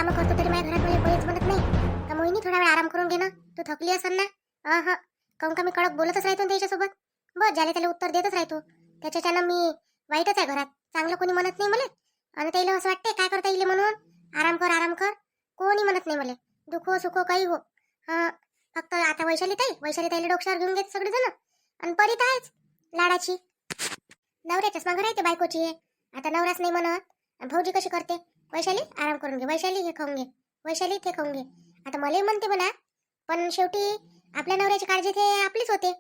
कामं करतो तरी माझ्या घरात मला कोणीच म्हणत नाही का मोहिनी थोडा वेळ आराम करून घे ना, तू थकली असेल ना. हा काहून का मी कडक बोलतच राहतो ना त्याच्यासोबत. बस ज्याला त्याला उत्तर देतच राहतो. त्याच्यानं मी वाईटच आहे घरात, चांगलं कोणी म्हणत नाही मला. आणि त्याला असं वाटते काय करता येईल म्हणून, आराम कर कोणी म्हणत नाही मला. दुखो सुखो काही हो. हा फक्त आता वैशाली ताईला डोक्यावर घेऊन घेते सगळेजण. आणि परी तर आहेच लाडाची, नवऱ्याच्याच मागं राहते बायकोची. आता नवराच नाही म्हणत, भाऊजी कशी करते, वैशाली आराम करून घे, वैशाली हे खाऊन घे, वैशाली ते खाऊन घे. आता मलाही म्हणते म्हणा, पण शेवटी आपल्या नवऱ्याची काळजी ते आपलीच होते.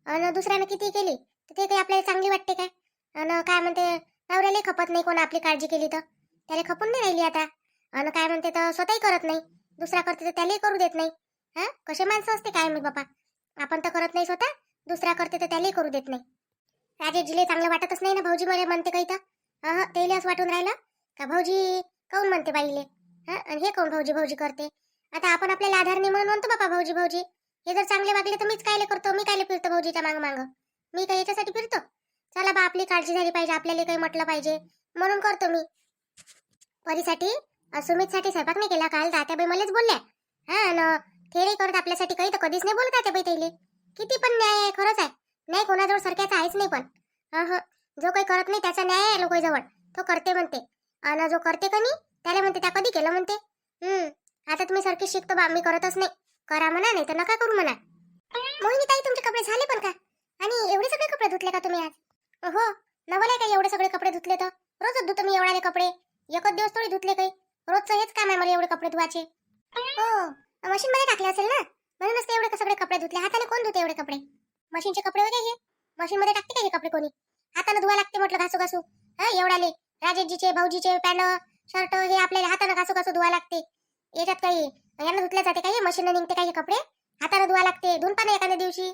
आणि दुसऱ्यानं किती केली तर ते काही आपल्याला चांगली वाटते काय. आणि काय म्हणते, नवऱ्याला खपत नाही कोण आपली काळजी केली तर, त्याला खपून नाही राहिली आता. आणि काय म्हणते तर स्वतःही करत नाही, दुसरा करते तर त्यालाही करू देत नाही. हा कसे माणसं असते काय मी बापा. आपण तर करत नाही स्वतः, दुसरा करते तर त्यालाही करू देत नाही. राजेशजीले चांगलं वाटतच नाही ना भाऊजी मला म्हणते काही तर. हा तेले असं वाटून राहिलं का भाऊजी काऊन म्हणते बाईले. आणि हे कोण भाऊजी करते. आता आपण आपल्याला आधार नाही म्हणून म्हणतो बापा भाऊजी. हे जर चांगले वागले तर मीच कायले करतो, मी कायले फिरतो भाऊजीच्या मागं. मी काय याच्यासाठी फिरतो. चला बा आपली काळजी झाली पाहिजे, आपल्याला काही म्हटलं पाहिजे म्हणून करतो मी. परीसाठी सुमितसाठी स्वयंपाक नाही केला काल, तात्याबाई मलाच बोलल्या. हा ते करत आपल्यासाठी काही तर कधीच नाही बोलत तात्याबाई त्याले. किती पण न्याय आहे, खरंच आहे. नाही कोणाजवळ सारख्याचा आहेच नाही. पण जो काही करत नाही त्याचा न्याय आहे लोकांजवळ, तो करते म्हणते. आणि जो करते का नाही त्याला म्हणते त्या कधी केलं म्हणते. आता तुम्ही सारखी शिकतो बा, मी करतच नाही. करा म्हणा नाही तर नका करू म्हणा. मोहिनी ताई तुमचे कपडे झाले पण का, आणि एवढे सगळे कपडे धुतले का तुम्ही आज. हो नवल आहे का एवढे सगळे कपडे धुतले तर, रोजच धुतो मी एवढे कपडे, एकच दिवस थोडी धुतले काही. रोजचं हेच काम आहे मला एवढे कपडे धुवायचे. हो मशीन मध्ये टाकले असेल ना, म्हणूनच ते एवढे सगळे कपडे धुतले. हाताने कोण धुते एवढे कपडे, मशीनचे कपडे वगैरे हे मशीन मध्ये टाकते का हे कपडे कोणी. हाताने धुवा लागते म्हटलं घासू एवढाले. राजेशजीचे भाऊजीचे पॅन्ट शर्ट हे आपल्याला हाताने घासू धुवा लागते. याच्यात काही यांना धुतल्या जाते काही, मशीन निघते काही कपडे हाताने धुवा लागते. धुवून पाणी एखाद्या दिवशी.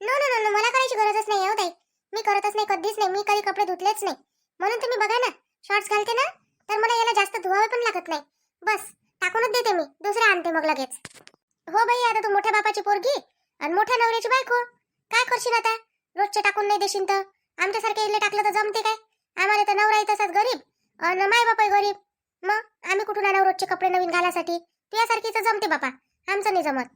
नो मला करायची गरजच नाही हो ताई, मी करतच नाही कधीच नाही. मी कधी कपडे धुतलेच नाही. म्हणून तुम्ही बघा ना शॉर्ट्स घालते ना, तर मला याला जास्त धुवावे पण लागत नाही. बस टाकूनच देते मी, दुसरा आणते मग लगेच. हो बाई आता तू मोठ्या बापाची पोरगी आणि मोठ्या नवऱ्याची बायको, काय करशील आता. रोजचे टाकून नाही देशील तर आमच्यासारखे इले टाकलं तर जमते काय. आम्हाला तर नवराही तसाच गरीब आणि माय बापाही गरीब. मग आम्ही कुठून आणू रोजचे कपडे नवीन घालासाठी. तुझ्यासारखीच जमते बापा, आमचं नाही जमत.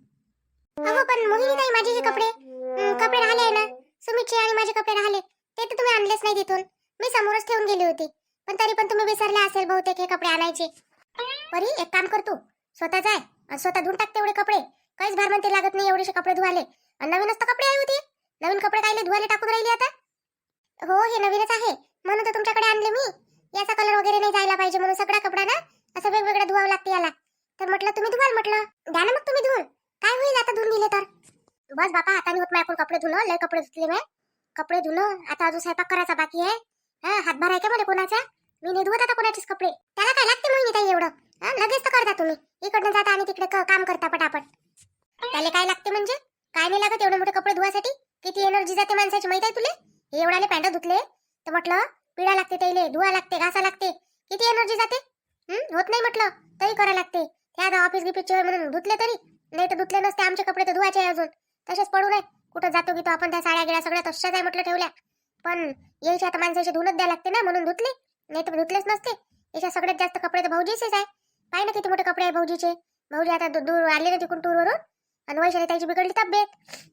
अहो पण मोहिनी ताई माझे हे कपडे राहिले आहे ना, सुमितचे आणि माझे कपडे राहिले ते तर तुम्ही आणलेच नाही तिथून. मी समोरच ठेवून गेली होती, पण तरी पण तुम्ही विसरले असेल बहुतेक हे कपडे आणायचे. परी एक काम कर, तू स्वतः जाय आणि स्वतः धुवून टाक तेवढे कपडे. काहीच भार म्हणते लागत नाही एवढेसे कपडे धुवाले. आणि नवीनच तर कपडे आहे होते, नवीन कपडे कायले धुवाले टाकून राहिली आता. हो हे नवीनच आहे म्हणून तर तुमच्याकडे आणले मी. याचा कलर वगैरे नाही जायला पाहिजे म्हणून सगळा कपडा ना असं वेगवेगळं धुवावं लागते याला. तर म्हटलं तुम्ही धुवाल, म्हटलं द्या ना मग तुम्ही धुवून. काय होईल आता धुवून दिले तर. बस बापा हाताने होत नाही कपडे धुणं, लय कपडे धुतले मी. कपडे धुणं आता अजून स्वयंपाक करायचा बाकी आहे. हातभार आहे का मला कोणाचा, मी नाही धुवत आता कोणाचेच कपडे. त्याला काय लागते मोहिनी ताई एवढं. लगेच तर करता तुम्ही, इकडनं जाता आणि तिकडे काम करता पटापट. त्याला काय लागते म्हणजे, काय नाही लागत एवढे मोठे कपडे धुवासाठी. किती एनर्जी जाते माणसाची माहित आहे तुले. हे एवढाले पॅन्ट धुतले तर म्हटलं पिळा लागते त्याले, धुवा लागते, घासा लागते. किती एनर्जी जाते. होत नाही म्हटलं तरी करा लागते. त्या आता ऑफिस गिफिसचे म्हणून धुतले तरी, नाही तर धुतले नसते. आमचे कपडे तर धुवायचे अजून तसेच पडू नये. कुठं जातो की तो आपण त्या साड्या गिळ्या सगळ्या तशाच आहे म्हटलं ठेवल्या. पण यायचे आता माणसाचे धुणच द्या लागते ना, म्हणून धुतले, नाही तर धुतलेच नसते. याच्या सगळ्यात जास्त कपडे तर भाऊजीचेच आहे. पाय ना किती मोठे कपडे आहे भाऊजीचे. भाऊजी आता दूर आले ना तिकडून टूरवरून, आणि वैशाली ताईची बिघडली तब्येत,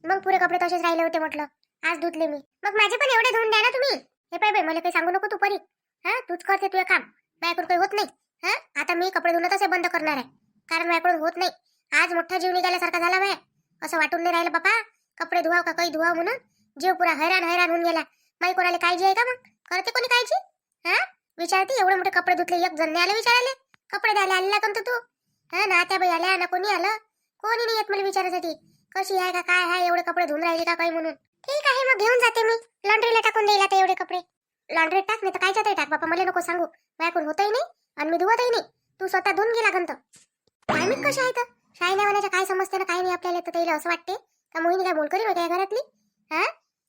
मग पुरे कपडे तसेच राहिले होते म्हटलं आज धुतले मी. मग माझे पण एवढे धुवून द्या ना तुम्ही. हे पाय बाई मला काही सांगू नको तू परी. तूच करते तुझे काम, माझ्याकडून काही होत नाही. आता मी कपडे धुणं तसे बंद करणार आहे, कारण माझ्याकडून होत नाही. आज मोठा जीव निघाल्यासारखा झाला बाय, असं वाटून नाही राहिलं बापा कपडे धुवाव का काही धुवाव म्हणून. जीव पुरा हैराण होऊन गेला. माई कोणाला काळजी आहे का, मग करते कोणी काळजी. विचारते एवढे मोठे कपडे धुतले, एक जण आले विचारायला कपडे द्यायला आलेला कोण तू. ना त्या बाई आल्या ना कोणी आलं, कोणी नाही येत मला विचारायसाठी कशी आहे का काय आहे, एवढे कपडे धुवून राहिले का काही म्हणून. ठीक आहे मग घेऊन जाते मी, लॉन्ड्रीला टाकून द्यायला ते एवढे कपडे. लॉन्ड्रीत टाक नाही तर काय जाते टाक बापा, मला नको सांगू. माझ्याकडून होतही नाही आणि मी धुवतही नाही. तू स्वतः धुवून गेला गंत. काय मी कशा आहे तर शाळेला वाल्याच्या काय समजते ना काय नाही आपल्याला. तर त्याला असं वाटते का मोहिनी काय बोल करी होते घरातली.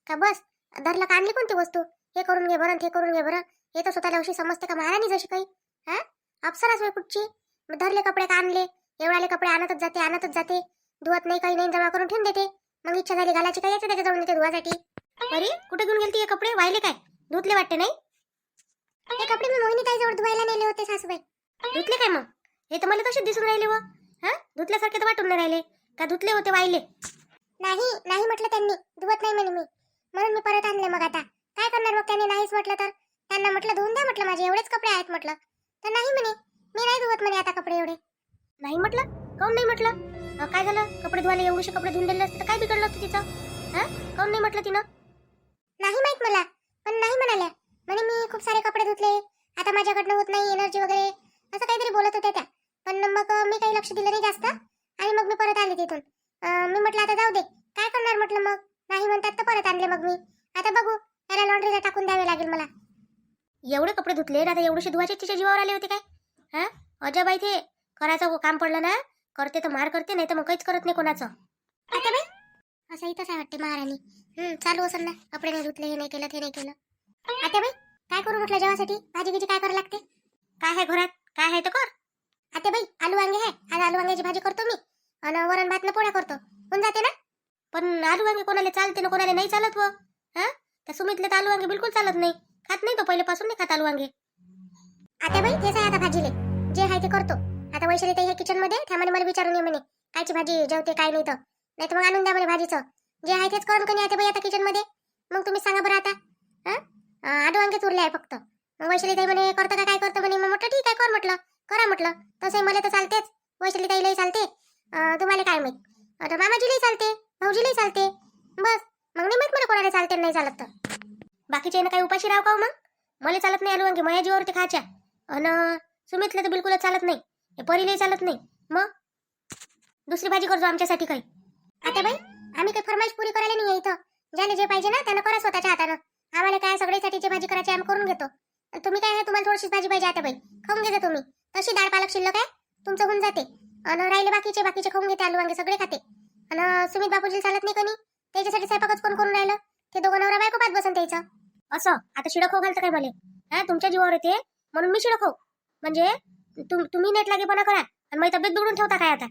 का बस धरलं का आणली कोणती वस्तू, हे करून घे बरं, हे करून घे बरं. हे तर स्वतःला अशी समजते का महाराणी जशी काही. अप्सराच वे कुठची. धरले कपडे का आणले, एवढाले कपडे आणतच जाते. धुवत नाही काही नाही, जमा करून ठेवून देते. मग इच्छा झाली घालायची काय येते त्याच्याजवळ येते धुवासाठी. अरे कुठे घेऊन गेलती हे कपडे, वाहिले काय धुतले वाटते नाही. हे कपडे मी मोहिनी ताईजवळ धुवायला नेले होते सासूबाई. धुतले काय मग, हे तर मला तसेच दिसून राहिले व हा धुतल्यासारखे तर वाटून नाही राहिले का धुतले होते वाहिले नाही नाही म्हटलं त्यांनी धुवत नाही म्हणे मी म्हणून मी परत आणले मग आता काय करणार मग त्यांनी नाहीच म्हटलं तर त्यांना म्हटलं धुवून द्या म्हटलं माझे एवढेच कपडे आहेत म्हटलं तर नाही म्हणे मी नाही धुवत म्हणे आता कपडे एवढे नाही म्हटलं काऊन नाही म्हटलं काय झालं कपडे धुवायला एवढेसे कपडे धुवून दिले असते तर काय बिघडलं होतं तिचं हा काऊन नाही म्हटलं तिनं नाही माहित मला पण नाही म्हणाल्या म्हणे मी खूप सारे कपडे धुतले आता माझ्याकडनं होत नाही एनर्जी वगैरे असं काहीतरी बोलत होत्या त्या पण मग मी काही लक्ष दिलं नाही जास्त आणि मग मी परत आले तिथून मी म्हटलं आता जाऊ दे काय करणार म्हटलं मग नाही म्हणतात तर परत आणले मग मी आता बघू त्याला लॉन्ड्रीला टाकून द्यावे लागेल मला एवढे कपडे धुतले आता एवढेशे धुवायचे तिच्या जीवावर आले होते काय हा अजय बाई ते करायचं काम पडलं ना करते तर मार करते नाही तर मग काहीच करत नाही कोणाचं आता बाई असं इथंच आहे वाटते महाराणी चालू असेल ना कपडे नाही धुतले हे नाही केलं ते नाही केलं आता बाई काय करू म्हटलं जेवासाठी भाजी गिजी काय करावं लागते काय आहे घरात काय आहे तर कर आता बाई आलू वांगे आहे आज आलू वांग्याची भाजी करतो मी आणि वरण भात न पोळ्या करतो होऊन जाते ना पण आलू वांगे कोणाला चालते ना कोणाला नाही चालत व हा त्या सुमितले तर आलू वांगे बिलकुल चालत नाही खात नाही तो पहिल्यापासून नाही खात आलू वांगे आता बाई तेच आहे आता भाजीले जे आहे ते करतो आता वैशाली ते हे किचन मध्ये त्यामध्ये मला विचारून ये म्हणे कायची भाजी जेवते काय नाही तर मग आणून द्या म्हणे भाजीचं जे आहे तेच करून कणी आता बाई आता किचन मध्ये मग तुम्ही सांगा बरं आता हा आलू वांगेच उरले आहे फक्त मग वैशाली ताई म्हणे करतं का काय करतं म्हणे मग म्हटलं ठीक आहे कर म्हटलं करा म्हटलं तसंही मला तर चालतेच वैशाली ताईलाही चालते तुम्हाला काय माहित आता मामाजीलाही चालते भाऊजीलाही चालते बस मग नाही माहित मला कोणाला चालते नाही चालत तर बाकीचे काही उपाशी राव का मग मला चालत नाही आलू वांगे माझ्या जीवावरती खायच्या अन सुमितला तर बिलकुलच चालत नाही हे परीलाही चालत नाही मग दुसरी भाजी करतो आमच्यासाठी काही आता बाई आम्ही काही फरमाईश पुरी करायला नाही इथं ज्याला जे पाहिजे ना त्यानं करा स्वतःच्या हातानं आम्हाला काय सगळ्यासाठी जे भाजी करायची आम्ही करून घेतो तुम्ही काय आहे तुम्हाला थोडीशीच भाजी पाहिजे आता बाई खाऊन घेता तुम्ही तशी डाळ पालक शिल्लक आहे तुमचं होऊन जाते आणि राहिले बाकीचे खाऊन घेते आलू वांगे सगळे खाते आणि सुमित बापूजी चालत नाही कोणी त्याच्यासाठी स्वयंपाकच कोण करून राहिलं ते दोघं नवरा बायको पाच बसन त्याचं असं आता शिडक हो घालतं काय मला हा तुमच्या जीवावर येते म्हणून मी शिडक हो म्हणजे तुम्ही नेट लागेपणा करा आणि माझी तब्येत बिघडून ठेवता काय आता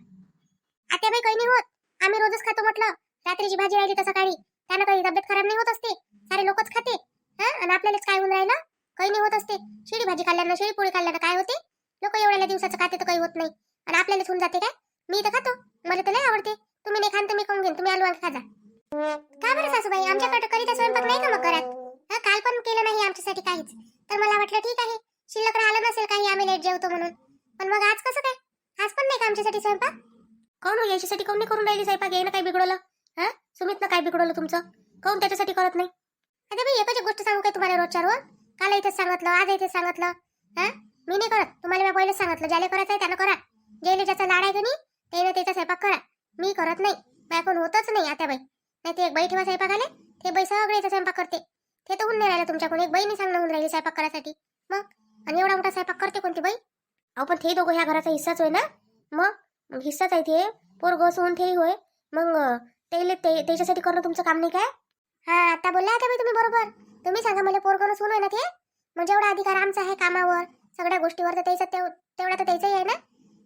बाई काही नाही होत आम्ही रोजच खातो म्हटलं रात्रीची भाजी राहिली तर सकाळी त्यानं काही तब्येत खराब नाही होत असते सारे लोकच खाते हा आणि आपल्यालाच काय होऊन राहिलं काही नाही होत असते शिडी भाजी खाल्ल्यानं शिडी पोळी खाल्ल्यानं काय होते लोक एवढ्या दिवसाचं खाते तर काही होत नाही आणि आपल्यालाच होऊन जाते काय मी तर खातो मला तर लय आवडते तुम्ही नाही खान तर मी खाऊन घेईन तुम्ही आलू वांगे खा का बरं सासूबाई आमच्याकडे करीता स्वयंपाक नाही का मग घरात हा काल पण केलं नाही आमच्यासाठी काहीच तर मला वाटलं ठीक आहे शिल्लक राहिलं नसेल काही आम्ही लेट जेवतो म्हणून पण मग आज कसं काय आज पण नाही का आमच्यासाठी स्वयंपाक कोण हो याच्यासाठी कोण नाही करून राहिली स्वयंपाक यायनं काय बिघडवलं हा सुमितनं काय बिघडवलं तुमचं कोण त्याच्यासाठी करत नाही आता बाई एकच गोष्ट सांगू काय तुम्हाला रोजच्या रोज काल इथेच सांगितलं आज इथेच सांगितलं हा मी नाही करत तुम्हाला मी पहिलेच सांगितलं ज्याला करायचं आहे त्यानं करा ज्याला ज्याचा लाड आहे की नाही त्याने त्याचा स्वयंपाक करा मी करत नाही माझ्याकडून होतच नाही आता बाई नाही ते एक बाई ठेवा स्वयंपाक आले ते बाई सगळे स्वयंपाक करते ते तर होऊन नाही राहिलं तुमच्याकडून एक बाईने सांगणं होऊन राहिली स्वयंपाक करायसाठी मग आणि एवढा मोठा स्वयंपाक करते कोणती बाई अहो पण ते दोघं ह्या घराचा हिस्साच होय ना मग हिस्साच आहे ते पोरग असून ते होय मग त्याच्यासाठी करणं तुमचं काम नाही काय हा आता बोलला आता बाई तुम्ही बरोबर तुम्ही सांगा मला पोरग नसून होय ना ते म्हणजे एवढा अधिकार आमचा आहे कामावर सगळ्या गोष्टीवर तर त्याचा तेवढा तर त्याचाही आहे ना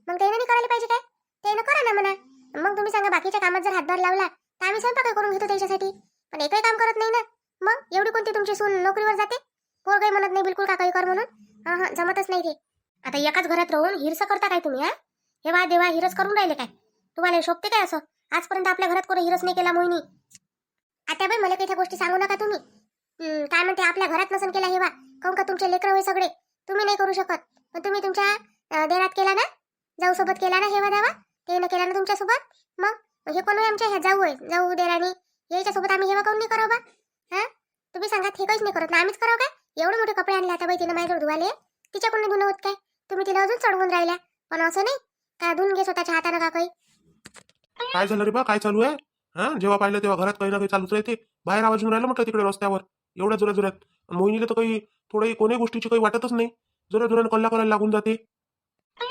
मग त्यानं नाही करायला पाहिजे काय त्यानं करा ना म्हणा मग तुम्ही सांगा बाकीच्या कामात जर हातभार लावला तर आम्ही स्वयंपाक करून घेतो त्याच्यासाठी पण एकही काम करत नाही ना मग एवढी कोणती तुमची सून नोकरीवर जाते पोरगही म्हणत नाही बिलकुल का काही कर म्हणून हा जमतच नाही ते आता एकाच घरात राहून हिरस करता काय तुम्ही हा हे वा देवा हिरस करून राहिले काय तुम्हाला शोभते काय असं आजपर्यंत आपल्या घरात कोणी हिरस नाही केला मोहिनी आता बाई मला काही त्या गोष्टी सांगू नका तुम्ही काय म्हणते आपल्या घरात नसन केला हे वा काऊन का तुमचे लेकरं होय सगळे तुम्ही नाही करू शकत पण तुम्ही तुमच्या देरात केला ना जाऊ सोबत केला ना हेवा दावा ते न केला ना तुमच्या सोबत मग हे कोण आमच्या ह्या जाऊ आहे जाऊ देराणी याच्या सोबत आम्ही हेवा काऊन नाही करावं बा हा तुम्ही सांगा हे काहीच नाही करत ना आम्हीच करावं काय एवढे मोठे कपडे आणले आता बाई तिनं माझ्याजवळ धुवाले तिच्याकडून नाही धुणं होत काय तुम्ही तिला अजून चढवून राहिल्या पण असं नाही काय धुवून घे स्वतःच्या हातानं का काही काय झालं रे बा काय चालू आहे हा जेव्हा पाहिलं तेव्हा घरात काही ना काही चालूच राहते बाहेर आवाज येऊन राहिला म्हटलं तिकडे रस्त्यावर एवढ्या जोरात जोरात मोहिनीला तर काही थोडंही कोणी गोष्टीची काही वाटतच नाही जोरात जोरात कल्ला करायला लागून जाते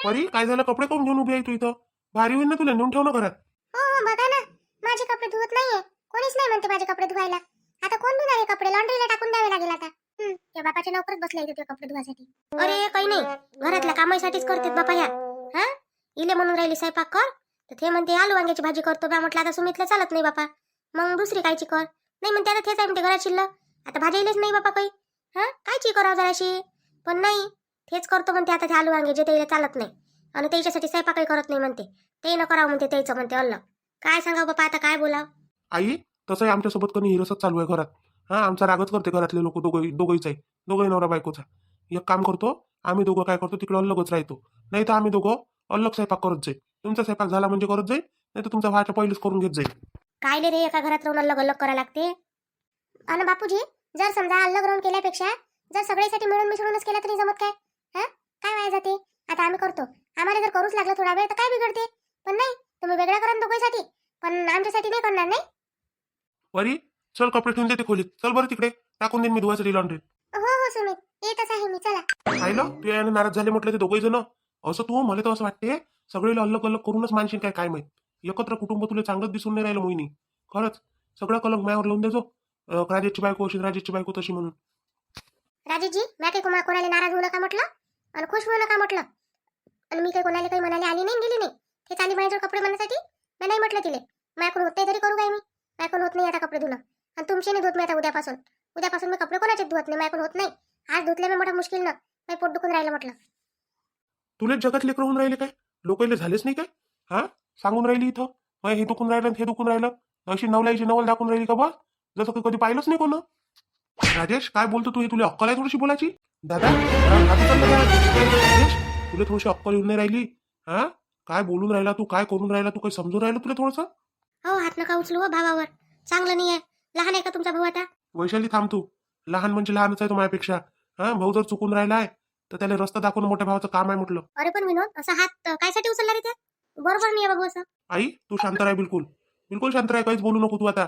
अरे काय झालं कपडे कोण घेऊन उभी आहे तू इथं भारी होईल ना तुला नेऊन ठेव ना घरात हो बघा ना माझे कपडे धुवत नाहीये कोणीच नाही म्हणते माझे कपडे धुवायला आता कोण धुणार हे कपडे लॉन्ड्रीला टाकून द्यावे लागेल आता त्या बापाच्या नोकरीत बसले इथे ते कपडे धुवायसाठी अरे काही नाही घरातल्या कामासाठीच करतात बापा ह्या हा इले म्हणून राहिली स्वयंपाक कर तर ते म्हणते आलू वांग्याची भाजी करतो बा म्हटलं आता सुमितला चालत नाही बापा मग दुसरी कायची कर नाही म्हणते आता तेच आहे म्हणते घरात शिल्लक आता भाजी इलेच नाही बापा काही हा कायची करावं जराशी पण नाही तेच करतो म्हणते आता ते आलू वांगे जे त्याला चालत नाही आणि त्याच्यासाठी स्वयंपाकही करत नाही म्हणते. ते न करावं म्हणते त्याचं म्हणते अल्ल. काय सांगावं बापा आता, काय बोलाव. आई तसंही आमच्यासोबत कधी हिरसच चालू आहे घरात. आमचा रागच करते घरातले लोक, दोघंहीच आहे. दोघंही नवरा बायकोचा. एक काम करतो आम्ही दोघं, काय करतो तिकडे अलगच राहतो. नाही तर आम्ही दोघं अलग स्वयंपाक करत जाईल. तुमचा स्वयंपाक झाला म्हणजे करत जाईल, नाही तर तुमचा व्हायच्या पहिलेच करून घेत जाईल. कायले रे एका घरात राहून अलग अलग करायला लागते. आणि बापूजी, जर समजा अलग राहून केल्यापेक्षा जर सगळ्यासाठी मिळून मिसळूनच केला तरी जमत काय? हा, काय वाया जाते? आता आम्ही करतो, आम्हाला जर करूच लागलं थोडा वेळ तर काय बिघडते? पण नाही, तुम्ही वेगळा करा दोघांसाठी, पण आमच्यासाठी नाही करणार नाही. वरी चल, कपडे ठेवून देते खोलीत. चल बरं तिकडे, टाकून देईन मी धुवायसाठी लॉन्ड्रीत. हो हो सुमित, येतच आहे मी, चला. पाहिलं तू याने नाराज झाले म्हटलं ते दोघही जण. असं तू मला तर असं वाटते सगळे अलग अलग करूनच मानशील काय माहित. एकत्र कुटुंब तुला चांगलंच दिसून नाही राहिलं मोहिनी. खरंच सगळं कलंक मायावर लावून देजो. राजेशची बायको अशी, राजेशची बायको तशी म्हणून. राजेशजी, मी काही कोणाला नाराज होऊ नका म्हटलं आणि खुश होऊ नका म्हटलं. आणि मी काही कोणाला काही म्हणाले आली नाही गेली नाही. हे चाली माझ्याजवळ कपडे बनवण्यासाठी मी नाही म्हटलं तिले. माझ्याकडून होत नाही तरी करू काय मी? माझ्याकडून होत नाही आता कपडे धुणं. आणि तुमचे नाही धुत मी आता उद्यापासून मी कपडे कोणाचे धुवत नाही. माझ्याकडून होत नाही. आज धुतले मी मोठा मुश्किल ना, मी पोट दुखून राहिलं म्हटलं. तुला जगात लेकर होऊन राहिले काय? लोकांना झालेच नाही काय? सांगून राहिली इथं मग हे दुखून राहिलं आणि हे दुखून राहिलं. अशी नवलाईची नवल दाखवून राहिली का बा? जसं की कधी पाहिलंच नाही कोण. राजेश काय बोलतो तू? हे तुला अक्कल आहे थोडीशी बोलायची? दादा हाती चाललं का? राजेश तुला थोडीशी अक्कल येऊन नाही राहिली? काय बोलून राहिला तू? काय करून राहिला तू? काही समजून राहिलं तुला थोडंसं? हो, हात नका उचलू हो भावावर. चांगलं नाही आहे. लहान आहे का तुमचा भाऊ आता? वैशाली थांब तू. लहान म्हणजे लहानच आहे तो माझ्यापेक्षा. भाऊ जर चुकून राहिला आहे तर त्याला रस्ता दाखवणं मोठ्या भावाचं काम आहे म्हटलं. अरे पण विनोद, असा हात कायसाठी उचलला रे त्या? बरोबर नाही आहे बाबू असं. आई तू शांत राह, बिलकुल बिलकुल शांत राह. काहीच बोलू नको तू आता.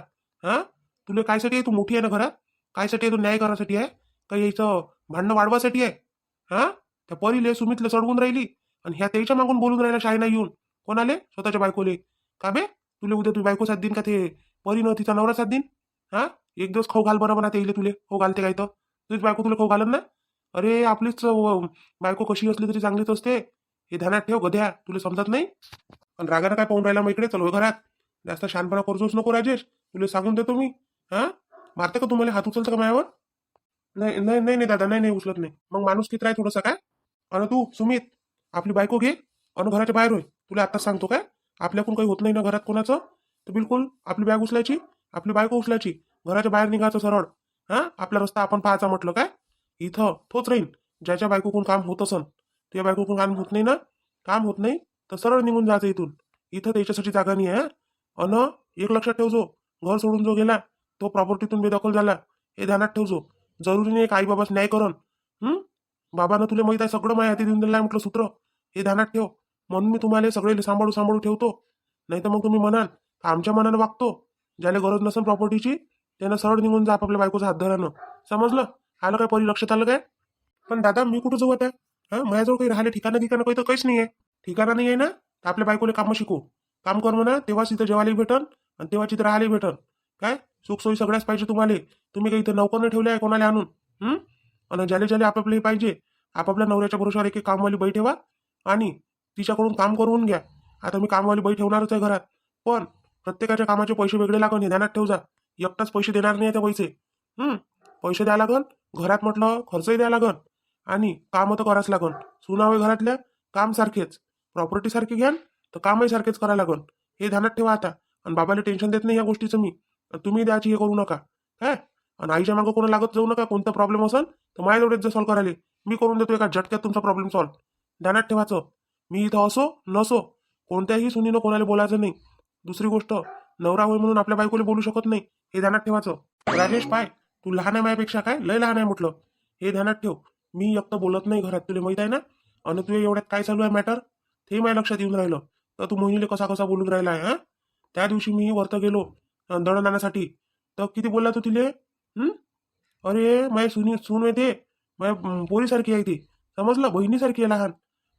तुला कायसाठी आहे? तू मोठी आहे ना घरात. कायसाठी आहे? तू न्याय करायसाठी आहे? काही यायचं भांडणं वाढवासाठी आहे? त्या परीले सुमितले चढवून राहिली आणि ह्या त्याच्या मागून बोलून राहिला शाळेला येऊन. कोणाले? स्वतःच्या बायकोले. का बे तुले उद्या तुझी बायको साथ देईन का ते परीनं तिचा नवरा साथ देईन? एक दिवस खाऊ घाल बरं म्हणा ते तुले. खाऊ घालते काय तर तुझीच बायको तुला खाऊ घालन ना? अरे आपलीच बायको कशी असली तरी चांगलीच असते. हे ध्यानात ठेव गध्या, तुला समजत नाही. आणि रागानं काय पाहून राहिला मग इकडे? चलो घरात. जास्त शहाणपणा करतोच नको राजेश, तुला सांगून देतो मी. मारते का तुम्हाला? हात उचलतं का माझ्यावर? नाही नाही नाही नाही दादा, नाही उचलत नाही. मग माणूस किती राह थोडंसं काय. आणि तू सुमित आपली बायको घे आणि घराच्या बाहेर होय. तुला आत्ताच सांगतो काय, आपल्याकडून काही होत नाही ना घरात कोणाचं, तर बिलकुल आपली बॅग उचलायची, आपली बायको उचलायची, घराच्या बाहेर निघायचं सरळ. आपला रस्ता आपण पाहायचा म्हटलं काय. इथं तोच राहीन ज्याच्या बायकोकडून काम होत असन. त्या बायकोकडून काम होत नाही ना, काम होत नाही तर सरळ निघून जायचं इथून. इथं त्याच्यासाठी जागा नाही आहे. अन एक लक्षात ठेवजो, घर सोडून जो गेला तो प्रॉपर्टीतून बेदखल झाला, हे ध्यानात ठेवजो. जरुरी नाही एक आई बाबाच न्याय करण. बाबानं तुला माहित आहे सगळं माझ्या हाती देऊन दिलं आहे म्हटलं सूत्र, हे ध्यानात ठेव. म्हणून मी तुम्हाला सगळे सांभाळू ठेवतो. नाही तर मग तुम्ही म्हणाल आमच्या मनानं वागतो. ज्याला गरज नसेल प्रॉपर्टीची त्यानं सरळ निघून जा आपल्या बायकोचा हात धरानं. समजलं? आलं काय परी? लक्षात आलं काय? पण दादा मी कुठं जाऊ आता? माझ्याजवळ काही राहिले ठिकाणं काही तर काहीच नाही आहे. ठिकाणा नाही आहे ना, तर आपल्या बायकोला कामं शिकू. काम कर म्हणा, तेव्हाच इथं जेवायला भेटन आणि तेव्हाच इथं राहायला भेटन. काय सुखसोयी सगळ्याच पाहिजे तुम्हाला. तुम्ही काही इथं नौकर नाही ठेवले आहे कोणाला आणून. आणि ज्याला आपापले पाहिजे आपापल्या नवऱ्याच्या भरोशावर एक कामवाली बाई ठेवा आणि तिच्याकडून काम करून घ्या. आता मी कामवाली बाई ठेवणारच आहे घरात, पण प्रत्येकाच्या कामाचे पैसे वेगळे लागन हे ध्यानात ठेव जा. एकटाच पैसे देणार नाही त्या पैसे. पैसे द्यायला लागन, घरात म्हटलं खर्चही द्यायला लागन आणि काम तर करावंच लागन. सुनावे घरातल्या काम सारखेच, प्रॉपर्टी सारखी घ्याल तर कामही सारखेच करायला लागन. हे ध्यानात ठेवा आता. आणि बाबाला टेन्शन देत नाही या गोष्टीचं मी. तुम्ही द्यायची हे करू नका काय. आणि आईच्या मागं कोणा लागत जाऊ नका. कोणता प्रॉब्लेम असेल तर माझ्याजवळच जर सॉल्व्ह करायला मी करून देतो एका झटक्यात तुमचा प्रॉब्लेम सॉल्व्ह. ध्यानात ठेवायचं. मी इथं असो नसो कोणत्याही सुनीनं कोणाला बोलायचं नाही. दुसरी गोष्ट, नवरा होय म्हणून आपल्या बायकोला बोलू शकत नाही, हे ध्यानात ठेवायचं. राजेश पाय, तू लहान आहे माझ्यापेक्षा, काय लय लहान आहे म्हटलं, हे ध्यानात ठेव. मी एकटं बोलत नाही घरात, तुला माहित आहे ना. आणि तुझ्या एवढ्यात काय चालू आहे मॅटर ते माझ्या लक्षात येऊन राहिलं. तर तू मोहिनीला कसा बोलून राहिला आहे. त्या दिवशी मी वरत गेलो दळण आणण्यासाठी, तर किती बोलला तू तिले. अरे माझी सून आहे ते, माझ्या पोरीसारखी आहे ती. समजलं? बहिणीसारखी आहे लहान.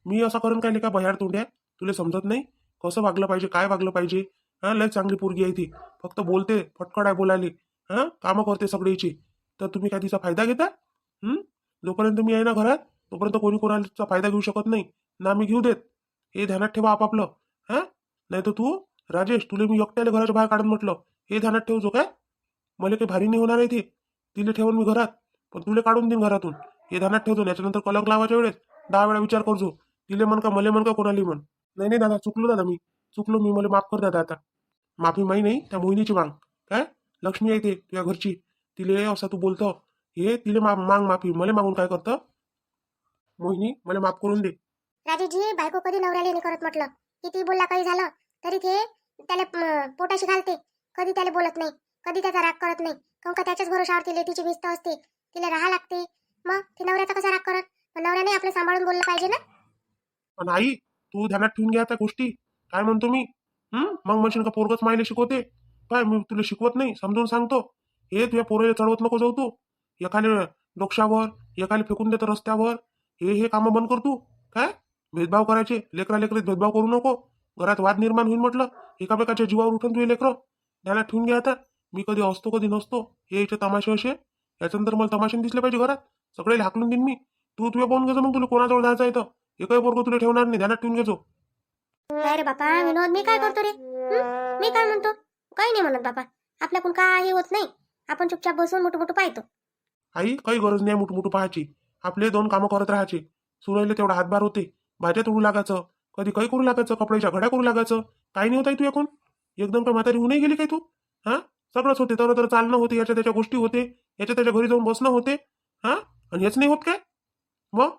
मी असं करून काय का बह्याड तोंड्या, तुला समजत नाही कसं वागलं पाहिजे, काय वागलं पाहिजे. लय चांगली पोरगी आहे ती, फक्त बोलते फटकड आहे बोलायली. कामं करते सगळीची. तर तुम्ही काय तिचा फायदा घेता? जोपर्यंत मी आहे ना घरात तोपर्यंत कोणी कोणाचा फायदा घेऊ शकत नाही ना, मी घेऊ देत. हे ध्यानात ठेवा आपापलं. नाही तर तू राजेश, तुला मी एकट्याला घराच्या बाहेर काढून म्हटलं, हे ध्यानात ठेवजो काय. मला काही भारी नाही होणार आहे ते, तिला ठेवून मी घरात, पण तुला काढून देईन घरातून. हे ध्यानात ठेवतो. याच्यानंतर कलंक लावायच्या वेळेस 10 वेळा विचार करजो. तिले म्हण का मले म्हण का कोणाला म्हण. नाही नाही दादा, चुकलो दादा, मी चुकलो, मी मला माफ कर दादा. आता माफी माही नाही, त्या मोहिनीची मांग. काय लक्ष्मी आहे ते तुझ्या घरची, तिले असं तू बोलतो हे, तिले मांग माफी, मला मागून काय करतं. मोहिनी मला माफ करून दे. राजेशजी, बायको कधी नवऱ्याला नाही करत म्हटलं. किती बोलला काही झालं तरी ते त्याला पोटाशी घालते. कधी त्याला बोलत नाही, कधी त्याचा राग करत नाही. काऊन का त्याच्याच भरोशावर तिला तिची भिस्त असते, तिला राहा लागते. मग ते नवऱ्याचा कसा राग करत? पण नवऱ्याने आपलं सांभाळून बोललं पाहिजे ना. पण आई, तू ध्यानात ठेवून घ्या त्या गोष्टी. काय म्हणतो मी? मग म्हणशील का पोरगच मायला शिकवते. काय मी तुला शिकवत नाही, समजून सांगतो. हे तुझ्या पोराला चढवत नको जाऊ तू. एखाले डोक्षावर, एखाले फेकून देतं रस्त्यावर. हे कामं बंद कर तू. काय भेदभाव करायचे, लेकरा लेकरीत भेदभाव करू नको. घरात वाद निर्माण होईल म्हटलं, एकामेकाच्या जीवावर उठून तुझे लेकरं. ध्यानात ठेवून घ्या आता. मी कधी असतो कधी नसतो, हे याचे तमाशे असे. याच्यानंतर मला तमाशे दिसले पाहिजे घरात, सगळे हाकलून देईन मी. तू तुझ्या पाहून घ्यायचं, मग तुला कोणाजवळ जायचं आहे तर एकही पोरगं तुला ठेवणार नाही, ध्यानात ठेवून घ्यायचो. काय रे बापा विनोद, मी काय करतो रे? मी काय म्हणतो? काही नाही म्हणत बापा. आपल्याकडून काही होत नाही, आपण चुपचाप बसून मोठं पाहतो. आई, काही गरज नाही मोठं पाहायची. आपले दोन कामं करत राहायचे. सुरायले तेवढा हातभार होते, भाज्या तोडू लागायचं, कधी काही करू लागायचं, कपड्याच्या घड्या करू लागायचं. काही नाही होत आहे तू एकूण. एकदम काय म्हातारी होऊनही गेली काय तू? हा, सगळंच होते. तर चालणं होते, याच्या त्याच्या गोष्टी होते, याच्या त्याच्या घरी जाऊन बसणं होते. हा, आणि हेच नाही होत काय? मग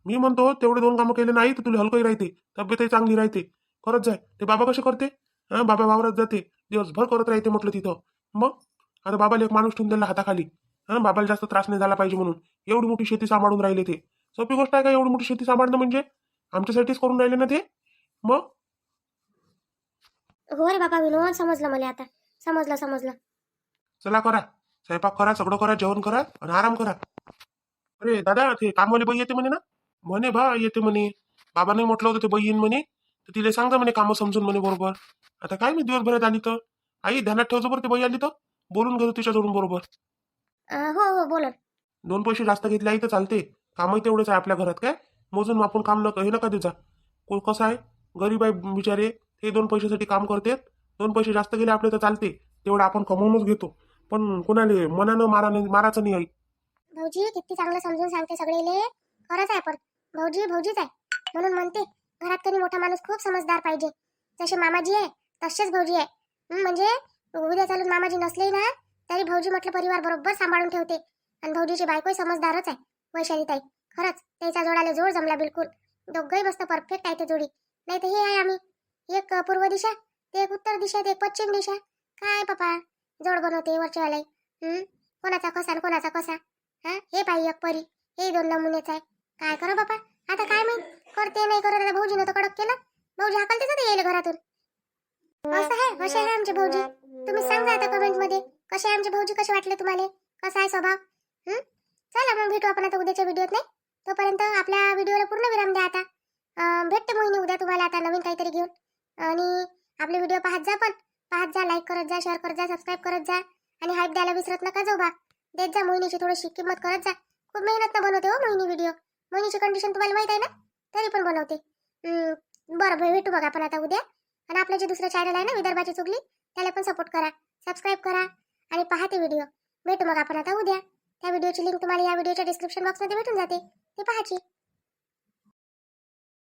मी म्हणतो तेवढे दोन कामं केले नाही तर तुला हलकही राहते, तब्येतही चांगली राहते. करत जाय. ते बाबा कसे करते? हा, बाबा वावरात जाते, दिवसभर करत राहते म्हटलं तिथं. मग आता बाबाला एक माणूस ठेवून दिला हाताखाली. हा, बाबाला जास्त त्रास नाही झाला पाहिजे म्हणून. एवढी मोठी शेती सांभाळून राहिले ते. सोपी गोष्ट आहे का एवढी मोठी शेती सांभाळणं? म्हणजे आमच्यासाठीच करून राहिले ना ते. मग हो रे बापा विनोद, समजलं मला आता. समजलं. चला करा, स्वयंपाक करा, सगळं करा, जेवण करा आणि आराम करा. अरे दादा, ते कामवाली बाई येते म्हणे ना? म्हणे बा येते म्हणे. बाबांनी म्हटलं होतं ते बाई येईन म्हणे, तर तिला सांगा म्हणे कामं समजून म्हणे बरोबर. आता काय मी दिवसभरात आली तर. आई ध्यानात ठेवतो बरं, ते बाई आली तर बोलून घेतो तिच्याजवळून बरोबर. हो बोला. दोन पैसे जास्त घेतले आई तर चालते. कामही तेवढेच आहे आपल्या घरात. काय मोजून आपण काम हे नका देजा. कसं आहे, गरीब आहे बिचारे, ते दोन पैशासाठी काम करतात. दोन पैसे जास्त गेले आपले तर चालते, तेवढं आपण कमवूनच घेतो. पण कोणाले मनानं मारायचं नाही आई. भाऊजी किती चांगलं समजून सांगते सगळेले. खरंच आहे, पण भाऊजीच आहे. म्हणून म्हणते घरात कधी मोठा माणूस खूप समजदार पाहिजे. जसे मामाजी आहे तसेच भाऊजी आहे. म्हणजे उद्या चालून मामाजी नसले ना तरी भाऊजी म्हटलं परिवार बरोबर सांभाळून ठेवते. आणि भाऊजीची बायकोही समजदारच आहे, वैशालीताई. खरंच त्याचा जोडाला जोड जमला बिलकुल. दोघंही मस्त परफेक्ट आहे ते जोडी. नाही तर हे आहे आम्ही, एक पूर्व दिशा, ते एक उत्तर दिशा, ते एक पश्चिम दिशा. काय पप्पा जोड बनवते वरचेवाले. कोणाचा कसा आणि कोणाचा कसा. हा, हे बाई एक परी, हे दोन नमुनेच आहे. काय करा बापा, आता काय माहित करते नाही करत. आता भाऊजीनं तर कडक केलं. भाऊजी हाकलतेच आता येईल घरातून. कसे आहे आमचे भाऊजी? तुम्ही सांगा आता कमेंट मध्ये, कसे आहे आमचे भाऊजी, कसे वाटले तुम्हाला, कसा आहे स्वभाव. चला मग भेटू आपण आता उद्याच्या व्हिडिओत. नाही तोपर्यंत आपल्या व्हिडिओला पूर्ण विराम द्या आता. भेटते मोहिनी उद्या तुम्हाला आता नवीन काहीतरी घेऊन. आणि आपले व्हिडिओ पाहत जा, लाईक करत जा, शेअर करत जा, सबस्क्राईब करत जा. आणि हाईप द्यायला विसरत नका जाऊ बा. देत जा मोहिनीची थोडीशी किंमत करत जा. खूप मेहनत बनवते हो मोहिनी व्हिडिओ. मोहिनीची कंडिशन तुम्हाला माहित आहे ना, तरी पण बनवते. बरं भेटू बघा आपण आता उद्या. आणि आपलं जे दुसरं चॅनल आहे ना विदर्भाची चुगली, त्याला पण सपोर्ट करा, सबस्क्राईब करा आणि पहा ते व्हिडिओ. भेटू मग आपण आता उद्या. त्या व्हिडिओची लिंक तुम्हाला या व्हिडिओच्या डिस्क्रिप्शन बॉक्समध्ये भेटून जाते, ते पाहायची.